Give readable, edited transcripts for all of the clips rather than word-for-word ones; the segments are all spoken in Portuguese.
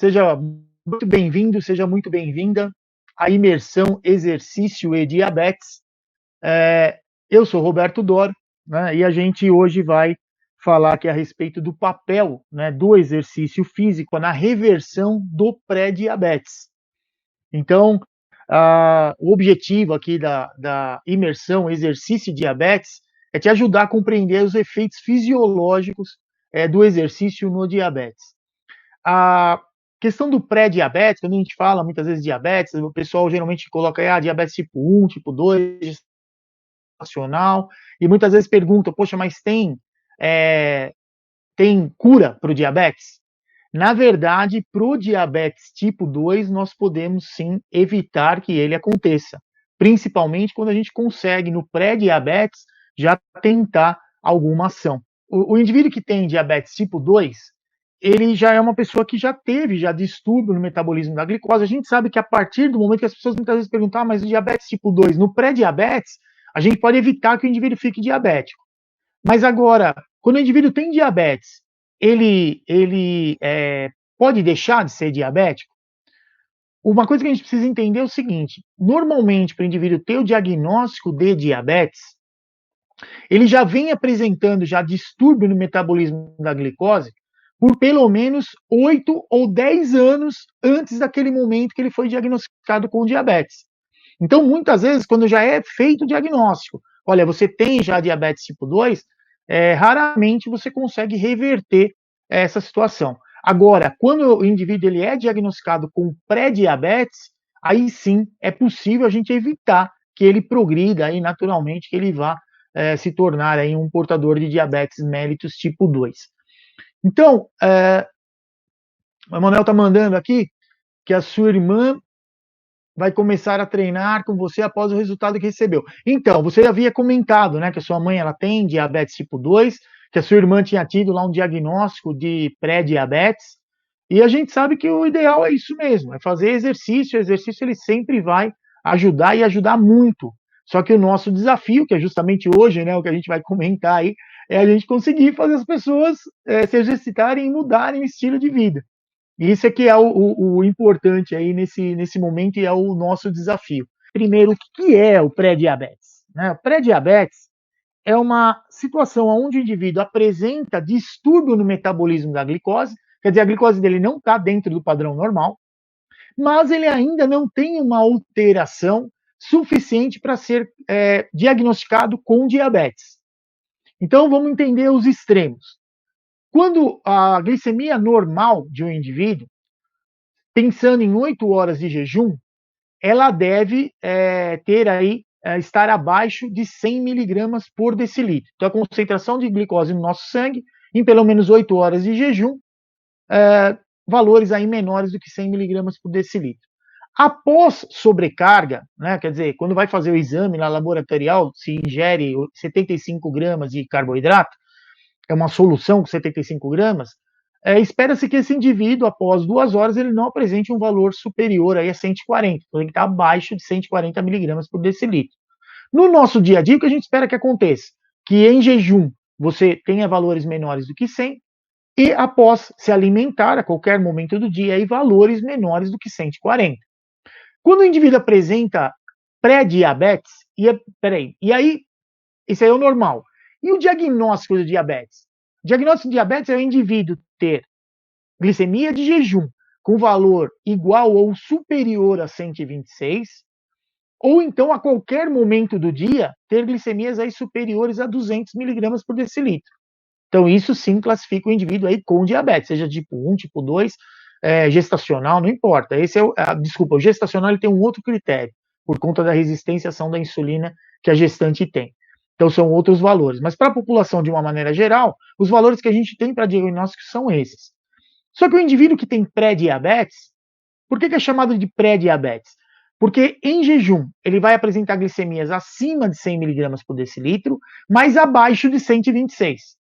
Seja muito bem-vindo, seja muito bem-vinda à imersão Exercício e Diabetes. Eu sou Roberto Dor, né, e a gente hoje vai falar aqui a respeito do papel, né, do exercício físico na reversão do pré-diabetes. Então, o objetivo aqui da imersão Exercício e Diabetes é te ajudar a compreender os efeitos fisiológicos do exercício no diabetes. A questão do pré-diabetes, quando a gente fala muitas vezes diabetes, o pessoal geralmente coloca aí, diabetes tipo 1, tipo 2, gestacional, e muitas vezes pergunta, poxa, mas tem cura para o diabetes? Na verdade, para o diabetes tipo 2, nós podemos sim evitar que ele aconteça, principalmente quando a gente consegue, no pré-diabetes, já tentar alguma ação. O indivíduo que tem diabetes tipo 2, ele já é uma pessoa que já teve distúrbio no metabolismo da glicose. A gente sabe que a partir do momento que as pessoas muitas vezes perguntam, mas o diabetes tipo 2, no pré-diabetes, a gente pode evitar que o indivíduo fique diabético. Mas agora, quando o indivíduo tem diabetes, ele pode deixar de ser diabético? Uma coisa que a gente precisa entender é o seguinte: normalmente, para o indivíduo ter o diagnóstico de diabetes, ele já vem apresentando distúrbio no metabolismo da glicose por pelo menos 8 ou 10 anos antes daquele momento que ele foi diagnosticado com diabetes. Então, muitas vezes, quando já é feito o diagnóstico, olha, você tem já diabetes tipo 2, raramente você consegue reverter essa situação. Agora, quando o indivíduo ele é diagnosticado com pré-diabetes, aí sim é possível a gente evitar que ele progrida aí naturalmente, que ele vá se tornar aí um portador de diabetes mellitus tipo 2. Então, o Emanuel está mandando aqui que a sua irmã vai começar a treinar com você após o resultado que recebeu. Então, você havia comentado, né, que a sua mãe ela tem diabetes tipo 2, que a sua irmã tinha tido lá um diagnóstico de pré-diabetes, e a gente sabe que o ideal é isso mesmo, é fazer exercício. O exercício ele sempre vai ajudar e ajudar muito. Só que o nosso desafio, que é justamente hoje, né, o que a gente vai comentar aí, é a gente conseguir fazer as pessoas se exercitarem e mudarem o estilo de vida. Isso é que é o importante aí nesse momento e é o nosso desafio. Primeiro, o que é o pré-diabetes? Né? O pré-diabetes é uma situação onde o indivíduo apresenta distúrbio no metabolismo da glicose, quer dizer, a glicose dele não está dentro do padrão normal, mas ele ainda não tem uma alteração suficiente para ser diagnosticado com diabetes. Então, vamos entender os extremos. Quando a glicemia normal de um indivíduo, pensando em 8 horas de jejum, ela deve estar abaixo de 100 miligramas por decilitro. Então, a concentração de glicose no nosso sangue, em pelo menos 8 horas de jejum, valores aí menores do que 100 miligramas por decilitro. Após sobrecarga, né, quer dizer, quando vai fazer o exame lá laboratorial, se ingere 75 gramas de carboidrato, é uma solução com 75 gramas, espera-se que esse indivíduo, após 2 horas, ele não apresente um valor superior aí a 140, então ele está abaixo de 140 miligramas por decilitro. No nosso dia a dia, o que a gente espera que aconteça? Que em jejum você tenha valores menores do que 100 e após se alimentar a qualquer momento do dia, aí, valores menores do que 140. Quando o indivíduo apresenta pré-diabetes, e aí, isso aí é o normal. E o diagnóstico do diabetes? O diagnóstico de diabetes é o indivíduo ter glicemia de jejum com valor igual ou superior a 126, ou então a qualquer momento do dia ter glicemias aí superiores a 200 miligramas por decilitro. Então isso sim classifica o indivíduo aí com diabetes, seja tipo 1, tipo 2, gestacional, não importa. O gestacional ele tem um outro critério, por conta da resistência à ação da insulina que a gestante tem. Então são outros valores. Mas para a população, de uma maneira geral, os valores que a gente tem para diagnóstico são esses. Só que o indivíduo que tem pré-diabetes, por que é chamado de pré-diabetes? Porque em jejum ele vai apresentar glicemias acima de 100 miligramas por decilitro, mas abaixo de 126.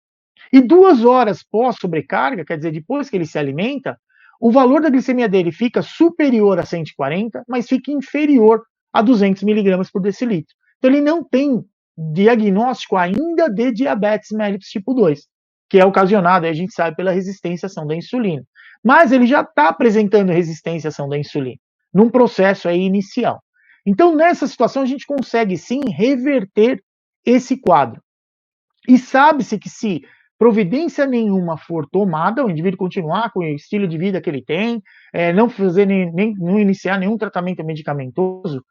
E 2 horas pós-sobrecarga, quer dizer, depois que ele se alimenta, o valor da glicemia dele fica superior a 140, mas fica inferior a 200 miligramas por decilitro. Então ele não tem diagnóstico ainda de diabetes mellitus tipo 2, que é ocasionado, a gente sabe, pela resistência à ação da insulina. mas ele já está apresentando resistência à ação da insulina, num processo aí inicial. Então, nessa situação, a gente consegue sim reverter esse quadro. E sabe-se que se providência nenhuma for tomada, o indivíduo continuar com o estilo de vida que ele tem, não fazer não iniciar nenhum tratamento medicamentoso,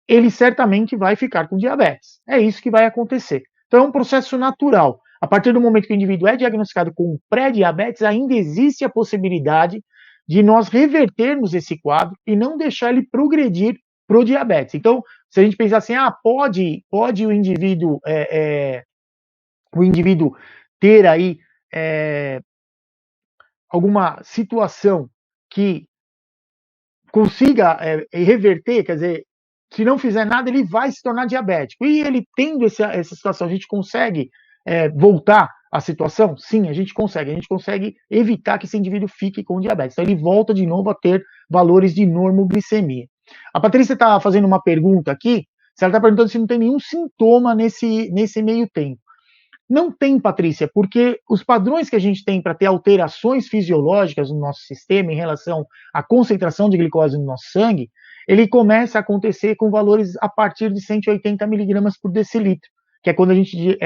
ele certamente vai ficar com diabetes. É isso que vai acontecer. Então é um processo natural. A partir do momento que o indivíduo é diagnosticado com pré-diabetes, ainda existe a possibilidade de nós revertermos esse quadro e não deixar ele progredir para o diabetes. Então, se a gente pensar assim, pode o indivíduo ter aí alguma situação que consiga reverter, quer dizer, se não fizer nada, ele vai se tornar diabético. E ele tendo essa situação, a gente consegue voltar à situação? Sim, a gente consegue. A gente consegue evitar que esse indivíduo fique com diabetes. Então, ele volta de novo a ter valores de normoglicemia. A Patrícia está fazendo uma pergunta aqui, se ela está perguntando se não tem nenhum sintoma nesse meio tempo. Não tem, Patrícia, porque os padrões que a gente tem para ter alterações fisiológicas no nosso sistema em relação à concentração de glicose no nosso sangue, ele começa a acontecer com valores a partir de 180 miligramas por decilitro, que é quando a gente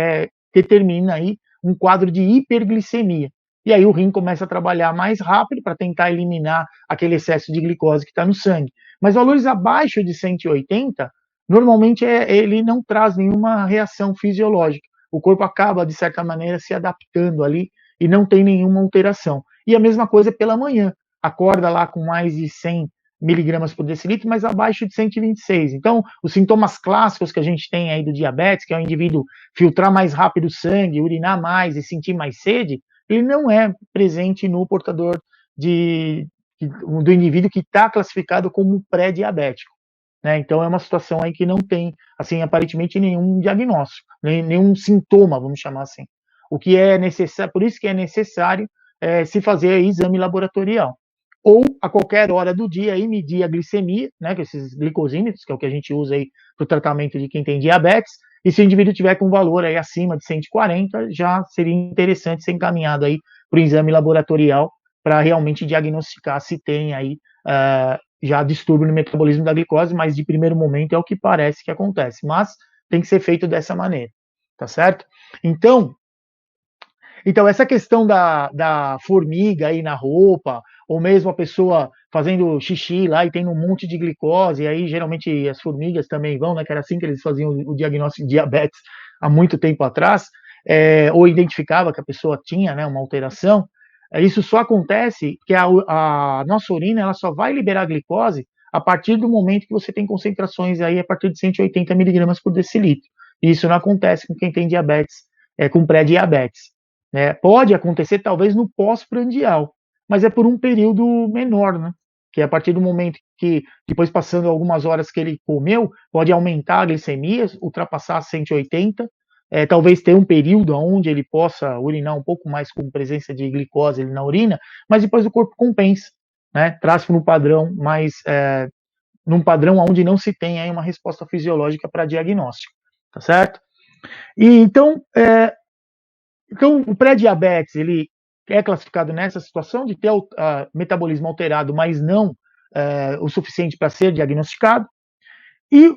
determina aí um quadro de hiperglicemia. E aí o rim começa a trabalhar mais rápido para tentar eliminar aquele excesso de glicose que está no sangue. Mas valores abaixo de 180, normalmente ele não traz nenhuma reação fisiológica. O corpo acaba, de certa maneira, se adaptando ali e não tem nenhuma alteração. E a mesma coisa pela manhã. Acorda lá com mais de 100 miligramas por decilitro, mas abaixo de 126. Então, os sintomas clássicos que a gente tem aí do diabetes, que é o indivíduo filtrar mais rápido o sangue, urinar mais e sentir mais sede, ele não é presente no portador do indivíduo que está classificado como pré-diabético. Né? Então é uma situação aí que não tem, assim, aparentemente nenhum diagnóstico, nenhum sintoma, vamos chamar assim. O que é necessário, por isso que é necessário se fazer exame laboratorial. Ou a qualquer hora do dia aí medir a glicemia, né, com esses glicosímetros, que é o que a gente usa aí para o tratamento de quem tem diabetes, e se o indivíduo tiver com valor aí acima de 140, já seria interessante ser encaminhado aí para o exame laboratorial para realmente diagnosticar se tem aí já distúrbio no metabolismo da glicose, mas de primeiro momento é o que parece que acontece, mas tem que ser feito dessa maneira, tá certo? Então essa questão da formiga aí na roupa, ou mesmo a pessoa fazendo xixi lá e tem um monte de glicose, e aí geralmente as formigas também vão, né, que era assim que eles faziam o diagnóstico de diabetes há muito tempo atrás, ou identificava que a pessoa tinha, né, uma alteração. Isso só acontece que a nossa urina ela só vai liberar glicose a partir do momento que você tem concentrações aí a partir de 180 miligramas por decilitro. E isso não acontece com quem tem diabetes, com pré-diabetes. Né? Pode acontecer talvez no pós-prandial, mas é por um período menor, né? Que é a partir do momento que, depois passando algumas horas que ele comeu, pode aumentar a glicemia, ultrapassar 180, talvez ter um período onde ele possa urinar um pouco mais com presença de glicose na urina, mas depois o corpo compensa, né? Traz para um padrão mais, num padrão onde não se tem aí uma resposta fisiológica para diagnóstico, tá certo? E então, o pré-diabetes, ele é classificado nessa situação de ter metabolismo alterado, mas não o suficiente para ser diagnosticado. E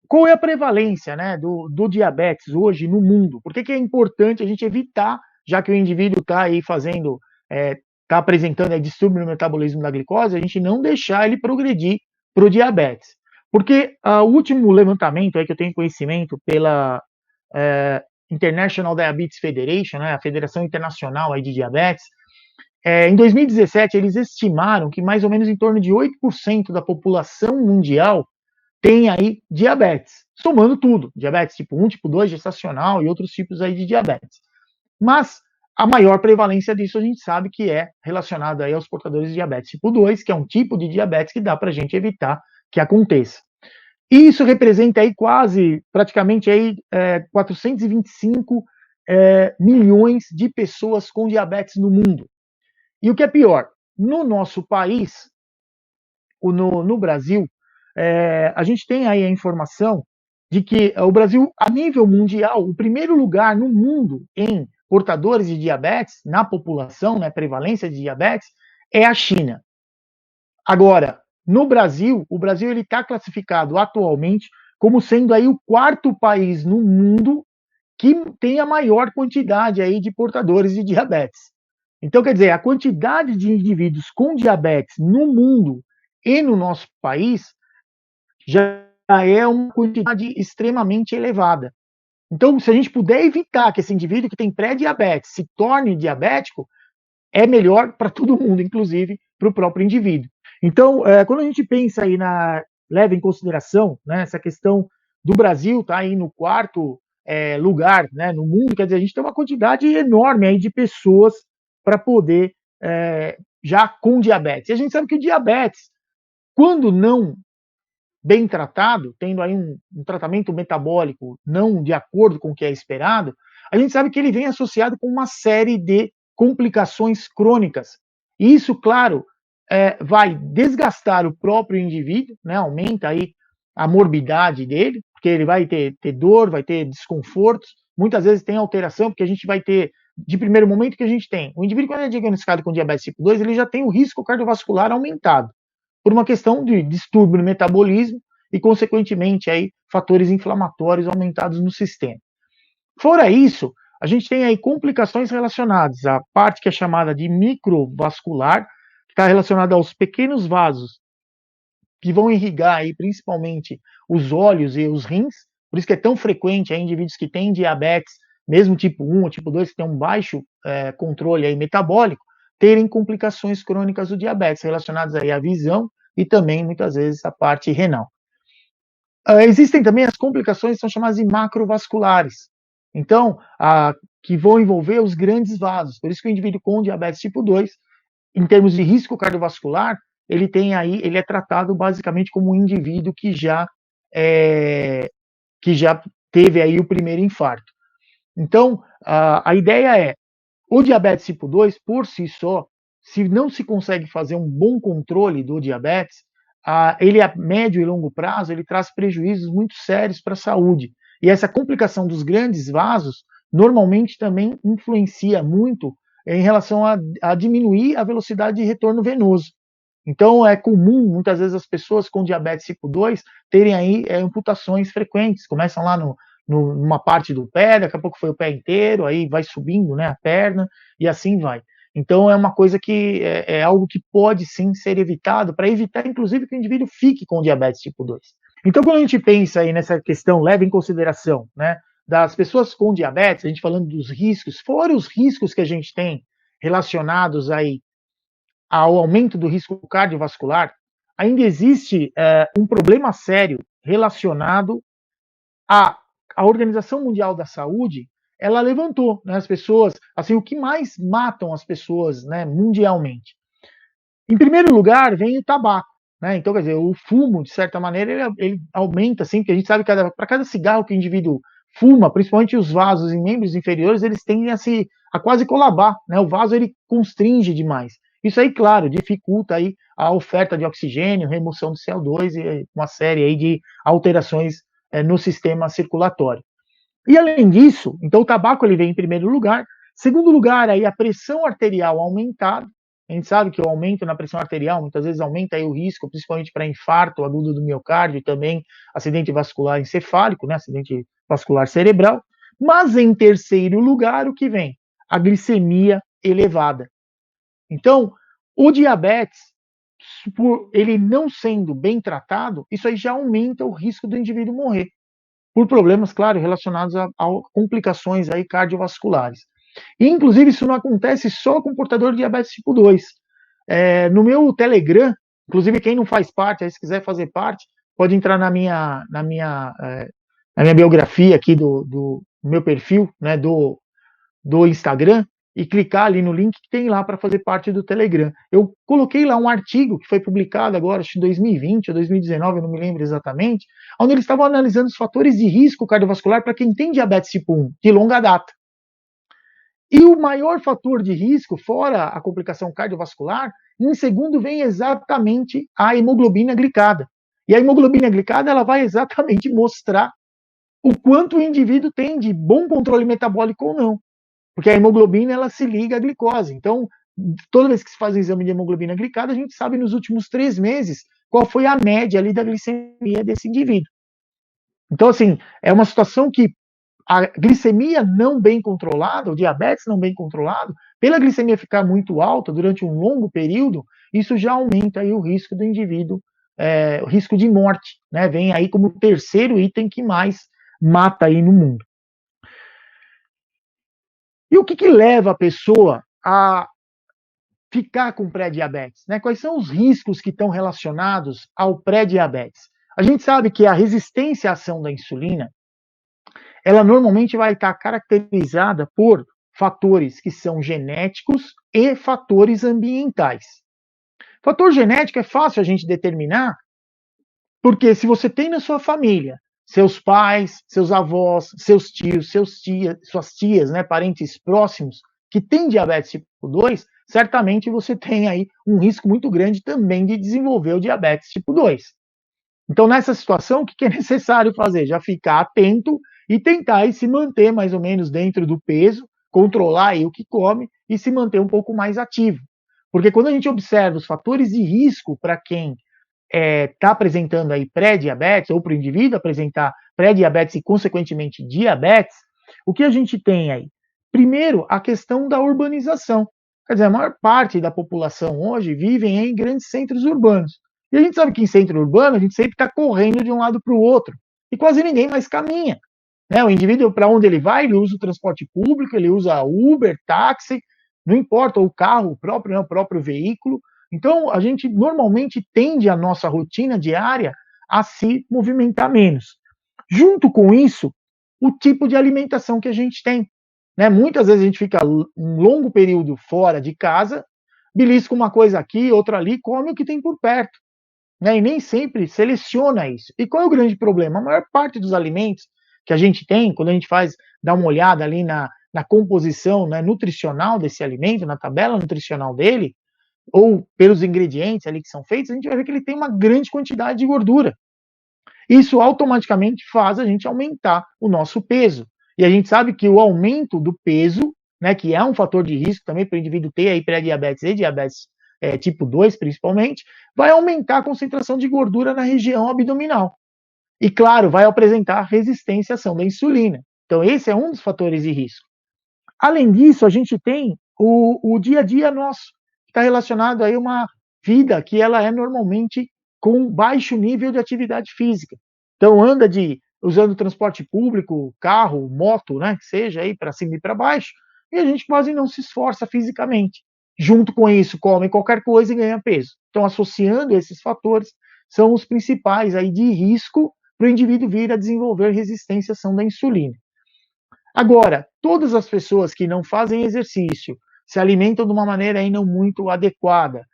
qual é a prevalência, né, do diabetes hoje no mundo? Por que é importante a gente evitar, já que o indivíduo está aí fazendo, está apresentando distúrbio no metabolismo da glicose, a gente não deixar ele progredir para o diabetes? Porque o último levantamento aí que eu tenho conhecimento pela International Diabetes Federation, né, a Federação Internacional aí de Diabetes, em 2017 eles estimaram que mais ou menos em torno de 8% da população mundial tem aí diabetes, somando tudo, diabetes tipo 1, tipo 2, gestacional e outros tipos aí de diabetes. Mas a maior prevalência disso a gente sabe que é relacionada aí aos portadores de diabetes tipo 2, que é um tipo de diabetes que dá para a gente evitar que aconteça. E isso representa aí praticamente aí 425 milhões de pessoas com diabetes no mundo. E o que é pior, no nosso país, no Brasil, a gente tem aí a informação de que o Brasil, a nível mundial, o primeiro lugar no mundo em portadores de diabetes, na população, né, prevalência de diabetes, é a China. Agora, no Brasil, o Brasil ele está classificado atualmente como sendo aí o quarto país no mundo que tem a maior quantidade aí de portadores de diabetes. Então, quer dizer, a quantidade de indivíduos com diabetes no mundo e no nosso país já é uma quantidade extremamente elevada. Então, se a gente puder evitar que esse indivíduo que tem pré-diabetes se torne diabético, é melhor para todo mundo, inclusive para o próprio indivíduo. Então, quando a gente pensa aí leva em consideração, né, essa questão do Brasil tá aí no quarto lugar, né, no mundo, quer dizer, a gente tem uma quantidade enorme aí de pessoas para poder já com diabetes. E a gente sabe que o diabetes, quando não bem tratado, tendo aí um tratamento metabólico não de acordo com o que é esperado, a gente sabe que ele vem associado com uma série de complicações crônicas. E isso, claro, vai desgastar o próprio indivíduo, né, aumenta aí a morbidade dele, porque ele vai ter dor, vai ter desconfortos, muitas vezes tem alteração, porque a gente vai ter, de primeiro momento que a gente tem, o indivíduo quando é diagnosticado com diabetes tipo 2, ele já tem o risco cardiovascular aumentado por uma questão de distúrbio no metabolismo e, consequentemente, aí, fatores inflamatórios aumentados no sistema. Fora isso, a gente tem aí complicações relacionadas à parte que é chamada de microvascular, que está relacionada aos pequenos vasos que vão irrigar aí principalmente os olhos e os rins, por isso que é tão frequente aí indivíduos que têm diabetes, mesmo tipo 1 ou tipo 2, que tem um baixo controle aí metabólico, terem complicações crônicas do diabetes relacionadas aí à visão e também muitas vezes à parte renal. Existem também as complicações que são chamadas de macrovasculares, então, que vão envolver os grandes vasos, por isso que o indivíduo com diabetes tipo 2, em termos de risco cardiovascular, ele é tratado basicamente como um indivíduo que já teve aí o primeiro infarto. Então, a ideia é, o diabetes tipo 2, por si só, se não se consegue fazer um bom controle do diabetes, ele a médio e longo prazo, ele traz prejuízos muito sérios para a saúde. E essa complicação dos grandes vasos, normalmente também influencia muito em relação a diminuir a velocidade de retorno venoso. Então, é comum, muitas vezes, as pessoas com diabetes tipo 2 terem aí amputações frequentes. Começam lá numa parte do pé, daqui a pouco foi o pé inteiro, aí vai subindo, né, a perna, e assim vai. Então, é uma coisa que é algo que pode sim ser evitado, para evitar, inclusive, que o indivíduo fique com diabetes tipo 2. Então, quando a gente pensa aí nessa questão, leva em consideração, né, das pessoas com diabetes, a gente falando dos riscos, fora os riscos que a gente tem relacionados aí ao aumento do risco cardiovascular, ainda existe um problema sério relacionado à Organização Mundial da Saúde. Ela levantou, né, as pessoas, assim, o que mais matam as pessoas, né, mundialmente. Em primeiro lugar, vem o tabaco, né? Então, quer dizer, o fumo, de certa maneira, ele aumenta, assim, porque a gente sabe que para cada cigarro que o indivíduo fuma, principalmente os vasos em membros inferiores, eles tendem a quase colabar, né? O vaso ele constringe demais. Isso aí, claro, dificulta aí a oferta de oxigênio, remoção de CO2 e uma série aí de alterações no sistema circulatório. E além disso, então o tabaco ele vem em primeiro lugar. Segundo lugar, aí a pressão arterial aumentada. A gente sabe que o aumento na pressão arterial muitas vezes aumenta aí o risco, principalmente para infarto agudo do miocárdio e também acidente vascular encefálico, né, acidente vascular cerebral. Mas em terceiro lugar, o que vem? A glicemia elevada. Então, o diabetes, por ele não sendo bem tratado, isso aí já aumenta o risco do indivíduo morrer por problemas, claro, relacionados a complicações aí cardiovasculares. E, inclusive, isso não acontece só com portador de diabetes tipo 2. No meu Telegram, inclusive quem não faz parte, aí, se quiser fazer parte, pode entrar na minha biografia aqui do meu perfil, né, do Instagram, e clicar ali no link que tem lá para fazer parte do Telegram. Eu coloquei lá um artigo que foi publicado agora, acho que em 2020 ou 2019, eu não me lembro exatamente, onde eles estavam analisando os fatores de risco cardiovascular para quem tem diabetes tipo 1, de longa data. E o maior fator de risco, fora a complicação cardiovascular, em segundo vem exatamente a hemoglobina glicada. E a hemoglobina glicada ela vai exatamente mostrar o quanto o indivíduo tem de bom controle metabólico ou não. Porque a hemoglobina ela se liga à glicose. Então, toda vez que se faz o exame de hemoglobina glicada, a gente sabe nos últimos 3 meses qual foi a média ali da glicemia desse indivíduo. Então, assim, é uma situação que a glicemia não bem controlada, o diabetes não bem controlado, pela glicemia ficar muito alta durante um longo período, isso já aumenta aí o risco do indivíduo, o risco de morte, né? Vem aí como o terceiro item que mais mata aí no mundo. E o que leva a pessoa a ficar com pré-diabetes, né? Quais são os riscos que estão relacionados ao pré-diabetes? A gente sabe que a resistência à ação da insulina, ela normalmente vai estar caracterizada por fatores que são genéticos e fatores ambientais. Fator genético é fácil a gente determinar, porque se você tem na sua família seus pais, seus avós, seus tios, suas tias, né, parentes próximos que têm diabetes tipo 2, certamente você tem aí um risco muito grande também de desenvolver o diabetes tipo 2. Então, nessa situação, o que é necessário fazer? Já ficar atento e tentar aí se manter mais ou menos dentro do peso, controlar aí o que come e se manter um pouco mais ativo. Porque quando a gente observa os fatores de risco para quem está apresentando aí pré-diabetes, ou para o indivíduo apresentar pré-diabetes e, consequentemente, diabetes, o que a gente tem aí? Primeiro, a questão da urbanização. Quer dizer, a maior parte da população hoje vive em grandes centros urbanos. E a gente sabe que em centro urbano a gente sempre está correndo de um lado para o outro. E quase ninguém mais caminha. Né? O indivíduo, para onde ele vai, ele usa o transporte público, ele usa Uber, táxi, não importa, o carro, o próprio, né, o próprio veículo. Então, a gente normalmente tende a nossa rotina diária a se movimentar menos. Junto com isso, o tipo de alimentação que a gente tem. Né? Muitas vezes a gente fica um longo período fora de casa, belisca uma coisa aqui, outra ali, come o que tem por perto. Né? E nem sempre seleciona isso. E qual é o grande problema? A maior parte dos alimentos que a gente tem, quando a gente dá uma olhada ali na composição, né, nutricional desse alimento, na tabela nutricional dele, ou pelos ingredientes ali que são feitos, a gente vai ver que ele tem uma grande quantidade de gordura. Isso automaticamente faz a gente aumentar o nosso peso. E a gente sabe que o aumento do peso, né, que é um fator de risco também para o indivíduo ter aí pré-diabetes e diabetes tipo 2 principalmente, vai aumentar a concentração de gordura na região abdominal. E claro, vai apresentar resistência à ação da insulina. Então esse é um dos fatores de risco. Além disso, a gente tem o dia a dia nosso, que está relacionado a uma vida que ela é normalmente com baixo nível de atividade física. Então anda usando transporte público, carro, moto, né, que seja aí para cima e para baixo, e a gente quase não se esforça fisicamente. Junto com isso, come qualquer coisa e ganha peso. Então, associando esses fatores, são os principais aí de risco para o indivíduo vir a desenvolver resistência à ação da insulina. Agora, todas as pessoas que não fazem exercício, se alimentam de uma maneira aí não muito adequada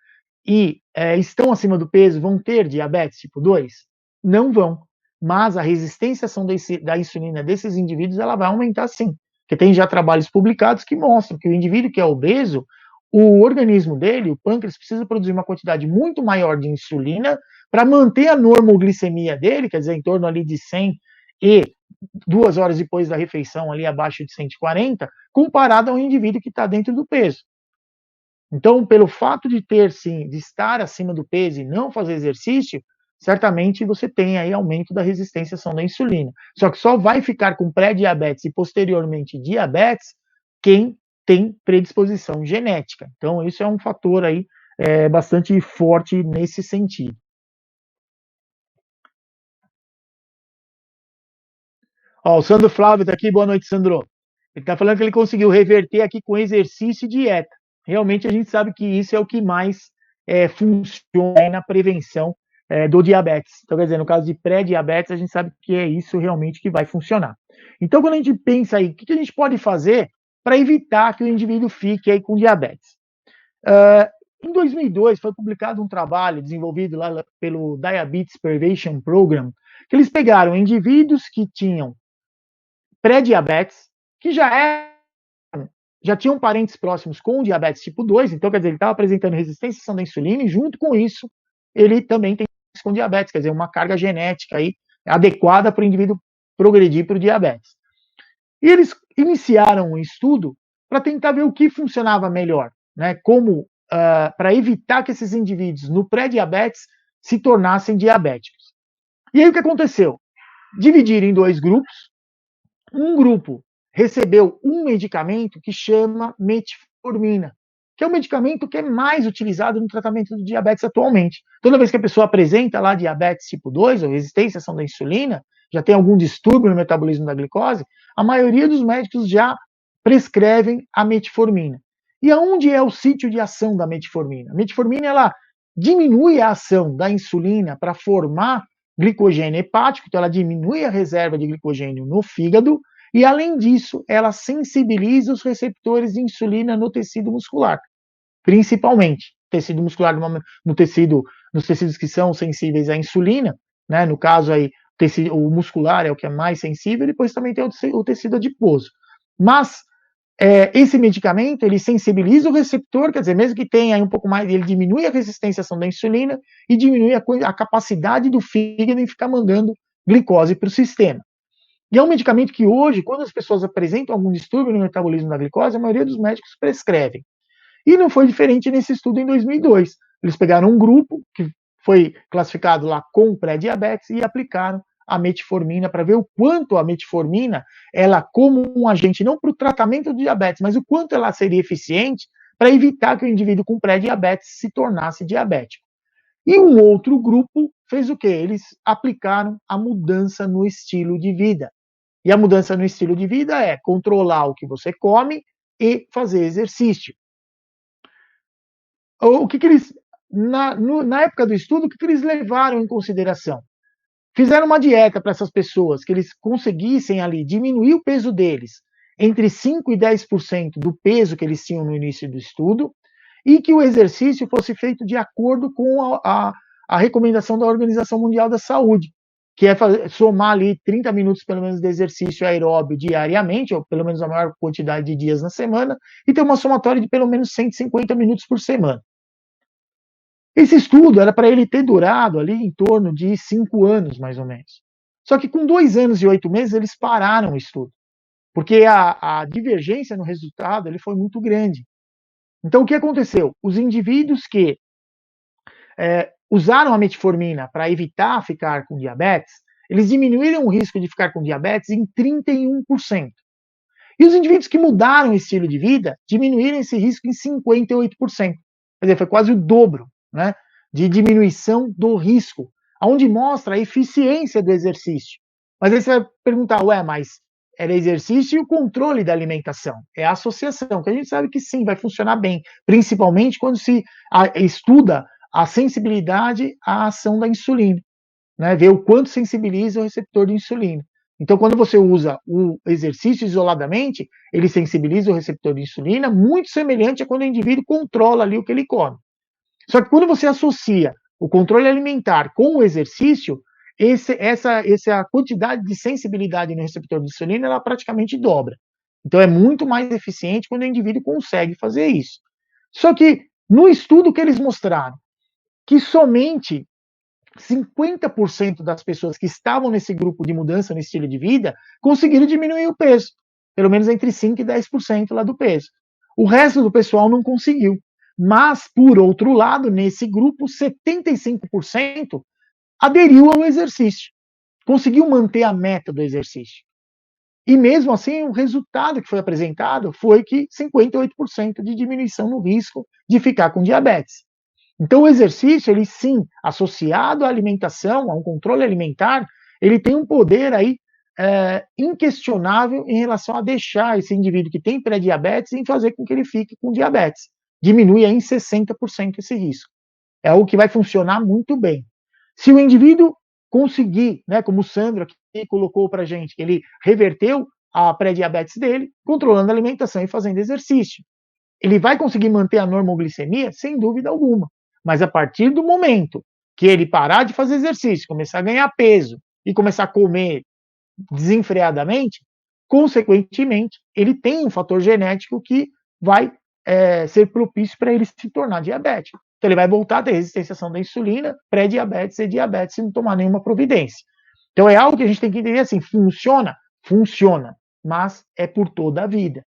e estão acima do peso, vão ter diabetes tipo 2? Não vão. Mas a resistência à ação da insulina desses indivíduos ela vai aumentar sim. Porque tem já trabalhos publicados que mostram que o indivíduo que é obeso, o organismo dele, o pâncreas, precisa produzir uma quantidade muito maior de insulina para manter a normoglicemia dele, quer dizer, em torno ali de 100 e 2 horas depois da refeição ali abaixo de 140, comparado ao indivíduo que está dentro do peso. Então, pelo fato de de estar acima do peso e não fazer exercício, certamente você tem aí aumento da resistência à ação da insulina. Só que só vai ficar com pré-diabetes e posteriormente diabetes quem tem predisposição genética. Então, isso é um fator aí bastante forte nesse sentido. Ó, o Sandro Flávio está aqui, boa noite, Sandro. Ele está falando que ele conseguiu reverter aqui com exercício e dieta. Realmente a gente sabe que isso é o que mais funciona na prevenção do diabetes. Então, quer dizer, no caso de pré-diabetes, a gente sabe que é isso realmente que vai funcionar. Então, quando a gente pensa aí, o que a gente pode fazer para evitar que o indivíduo fique aí com diabetes? Em 2002, foi publicado um trabalho desenvolvido lá pelo Diabetes Prevention Program, que eles pegaram indivíduos que tinham pré-diabetes, que já tinham parentes próximos com diabetes tipo 2, então, quer dizer, ele estava apresentando resistência à ação da insulina, e junto com isso, ele também tem com diabetes, quer dizer, uma carga genética aí adequada para o indivíduo progredir para o diabetes. E eles iniciaram um estudo para tentar ver o que funcionava melhor. né, como para evitar que esses indivíduos no pré-diabetes se tornassem diabéticos. E aí o que aconteceu? Dividiram em dois grupos. Um grupo recebeu um medicamento que chama metformina, que é o medicamento que é mais utilizado no tratamento do diabetes atualmente. Toda vez que a pessoa apresenta lá diabetes tipo 2 ou resistência à ação da insulina, já tem algum distúrbio no metabolismo da glicose, a maioria dos médicos já prescrevem a metformina. E aonde é o sítio de ação da metformina? A metformina ela diminui a ação da insulina para formar glicogênio hepático, então ela diminui a reserva de glicogênio no fígado, e além disso, ela sensibiliza os receptores de insulina no tecido muscular, principalmente tecido muscular no tecido, nos tecidos que são sensíveis à insulina, né? No caso aí, o muscular é o que é mais sensível, e depois também tem o tecido adiposo. Mas esse medicamento ele sensibiliza o receptor, quer dizer, mesmo que tenha um pouco mais, ele diminui a resistência à ação da insulina e diminui a capacidade do fígado em ficar mandando glicose para o sistema. E é um medicamento que hoje, quando as pessoas apresentam algum distúrbio no metabolismo da glicose, a maioria dos médicos prescrevem. E não foi diferente nesse estudo em 2002. Eles pegaram um grupo que foi classificado lá com pré-diabetes e aplicaram a metformina para ver o quanto a metformina, ela como um agente não para o tratamento do diabetes, mas o quanto ela seria eficiente para evitar que o indivíduo com pré-diabetes se tornasse diabético. E um outro grupo fez o quê? Eles aplicaram a mudança no estilo de vida. E a mudança no estilo de vida é controlar o que você come e fazer exercício. O que eles, na época do estudo, o que eles levaram em consideração? Fizeram uma dieta para essas pessoas, que eles conseguissem ali diminuir o peso deles entre 5 e 10% do peso que eles tinham no início do estudo, e que o exercício fosse feito de acordo com a recomendação da Organização Mundial da Saúde, que é somar ali 30 minutos pelo menos de exercício aeróbio diariamente, ou pelo menos a maior quantidade de dias na semana, e ter uma somatória de pelo menos 150 minutos por semana. Esse estudo era para ele ter durado ali em torno de 5 anos, mais ou menos. Só que com 2 anos e 8 meses eles pararam o estudo, porque a divergência no resultado ele foi muito grande. Então o que aconteceu? Os indivíduos que usaram a metformina para evitar ficar com diabetes, eles diminuíram o risco de ficar com diabetes em 31%. E os indivíduos que mudaram o estilo de vida diminuíram esse risco em 58%. Quer dizer, foi quase o dobro, né, de diminuição do risco, onde mostra a eficiência do exercício. Mas aí você vai perguntar, ué, mas era exercício e o controle da alimentação. É a associação, que a gente sabe que sim, vai funcionar bem, principalmente quando se estuda a sensibilidade à ação da insulina, né, ver o quanto sensibiliza o receptor de insulina. Então, quando você usa o exercício isoladamente, ele sensibiliza o receptor de insulina, muito semelhante a quando o indivíduo controla ali o que ele come. Só que quando você associa o controle alimentar com o exercício, essa quantidade de sensibilidade no receptor de insulina, ela praticamente dobra. Então, é muito mais eficiente quando o indivíduo consegue fazer isso. Só que, no estudo que eles mostraram, que somente 50% das pessoas que estavam nesse grupo de mudança no estilo de vida conseguiram diminuir o peso, pelo menos entre 5% e 10% lá do peso. O resto do pessoal não conseguiu. Mas, por outro lado, nesse grupo, 75% aderiu ao exercício, conseguiu manter a meta do exercício. E mesmo assim, o resultado que foi apresentado foi que 58% de diminuição no risco de ficar com diabetes. Então, o exercício, ele sim, associado à alimentação, a um controle alimentar, ele tem um poder aí inquestionável em relação a deixar esse indivíduo que tem pré-diabetes em fazer com que ele fique com diabetes. Diminui aí em 60% esse risco. É algo que vai funcionar muito bem. Se o indivíduo conseguir, né, como o Sandro aqui colocou para a gente, ele reverteu a pré-diabetes dele, controlando a alimentação e fazendo exercício. Ele vai conseguir manter a normoglicemia? Sem dúvida alguma. Mas a partir do momento que ele parar de fazer exercício, começar a ganhar peso e começar a comer desenfreadamente, consequentemente, ele tem um fator genético que vai ser propício para ele se tornar diabético. Então, ele vai voltar a ter resistência à ação da insulina, pré-diabetes e diabetes, se não tomar nenhuma providência. Então, é algo que a gente tem que entender assim: funciona? Funciona, mas é por toda a vida.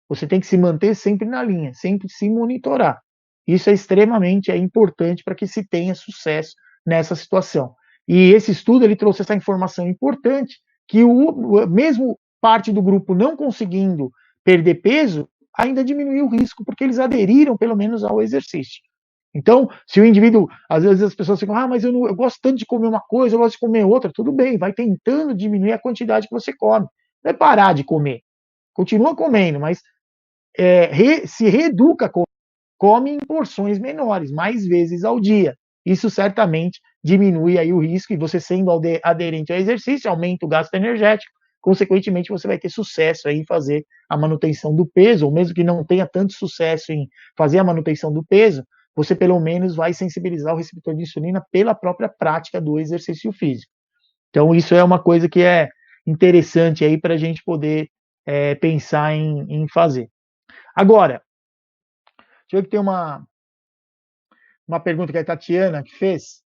Você tem que se manter sempre na linha, sempre se monitorar. Isso é extremamente importante para que se tenha sucesso nessa situação. E esse estudo ele trouxe essa informação importante que mesmo parte do grupo não conseguindo perder peso, ainda diminuiu o risco porque eles aderiram pelo menos ao exercício. Então, se o indivíduo, às vezes as pessoas ficam, mas eu gosto tanto de comer uma coisa, eu gosto de comer outra, tudo bem, vai tentando diminuir a quantidade que você come. Não é parar de comer, continua comendo, mas se reeduca, come em porções menores, mais vezes ao dia. Isso certamente diminui aí o risco e você sendo aderente ao exercício, aumenta o gasto energético, consequentemente você vai ter sucesso aí em fazer a manutenção do peso, ou mesmo que não tenha tanto sucesso em fazer a manutenção do peso, você pelo menos vai sensibilizar o receptor de insulina pela própria prática do exercício físico. Então isso é uma coisa que é interessante aí para a gente poder pensar em fazer. Agora, deixa eu ver que tem uma pergunta que a Tatiana que fez,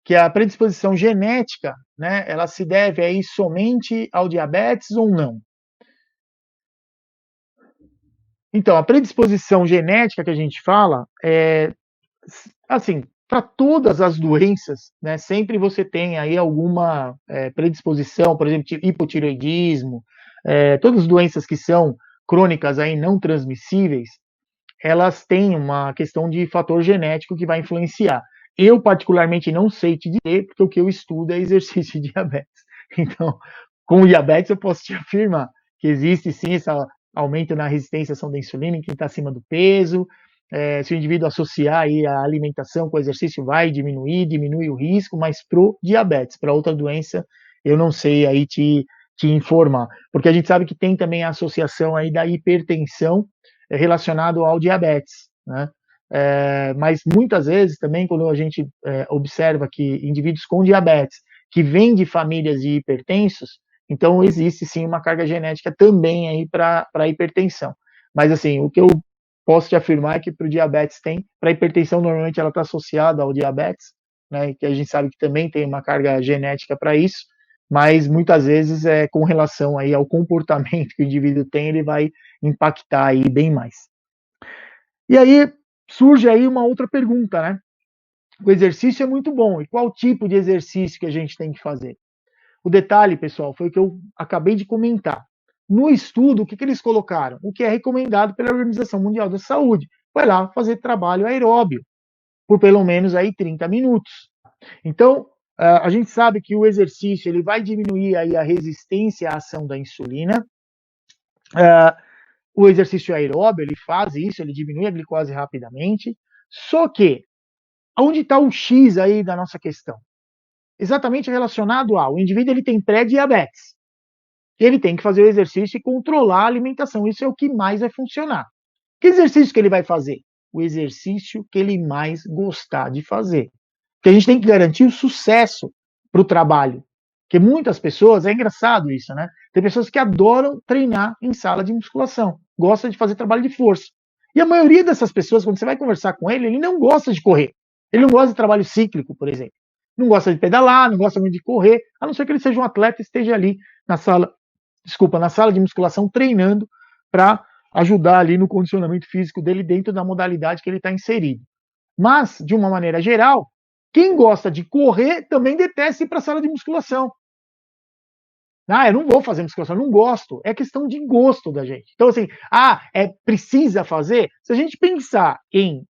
que a predisposição genética, né, ela se deve aí somente ao diabetes ou não? Então, a predisposição genética que a gente fala assim, para todas as doenças, né, sempre você tem aí alguma predisposição, por exemplo, hipotireoidismo, todas as doenças que são crônicas aí não transmissíveis, elas têm uma questão de fator genético que vai influenciar. Eu, particularmente, não sei te dizer, porque o que eu estudo é exercício de diabetes. Então, com o diabetes, eu posso te afirmar que existe sim esse aumento na resistência à ação da insulina em quem está acima do peso. Se o indivíduo associar aí a alimentação com o exercício, vai diminuir, diminui o risco, mas para o diabetes, para outra doença, eu não sei aí te informar. Porque a gente sabe que tem também a associação aí da hipertensão relacionado ao diabetes, né? Mas muitas vezes também quando a gente observa que indivíduos com diabetes que vêm de famílias de hipertensos, então existe sim uma carga genética também aí para a hipertensão. Mas assim, o que eu posso te afirmar é que para o diabetes tem, para a hipertensão normalmente ela está associada ao diabetes, né? Que a gente sabe que também tem uma carga genética para isso, mas muitas vezes com relação aí ao comportamento que o indivíduo tem, ele vai impactar aí bem mais. E aí surge aí uma outra pergunta, né? O exercício é muito bom, e qual tipo de exercício que a gente tem que fazer? O detalhe, pessoal, foi o que eu acabei de comentar. No estudo, o que eles colocaram? O que é recomendado pela Organização Mundial da Saúde. Vai lá fazer trabalho aeróbio, por pelo menos aí 30 minutos. Então, a gente sabe que o exercício ele vai diminuir aí a resistência à ação da insulina. O exercício aeróbio, ele faz isso, ele diminui a glicose rapidamente. Só que, onde está o X aí da nossa questão? Exatamente relacionado ao indivíduo, ele tem pré-diabetes. Ele tem que fazer o exercício e controlar a alimentação. Isso é o que mais vai funcionar. Que exercício que ele vai fazer? O exercício que ele mais gostar de fazer. Porque a gente tem que garantir o sucesso para o trabalho. Porque muitas pessoas, é engraçado isso, né? Tem pessoas que adoram treinar em sala de musculação, gosta de fazer trabalho de força. E a maioria dessas pessoas, quando você vai conversar com ele não gosta de correr. Ele não gosta de trabalho cíclico, por exemplo. Não gosta de pedalar, não gosta muito de correr, a não ser que ele seja um atleta e esteja ali na sala, na sala de musculação treinando para ajudar ali no condicionamento físico dele dentro da modalidade que ele está inserido. Mas, de uma maneira geral, quem gosta de correr também detesta ir para a sala de musculação. Eu não vou fazer musculação, não gosto. É questão de gosto da gente. Então, assim, precisa fazer? Se a gente pensar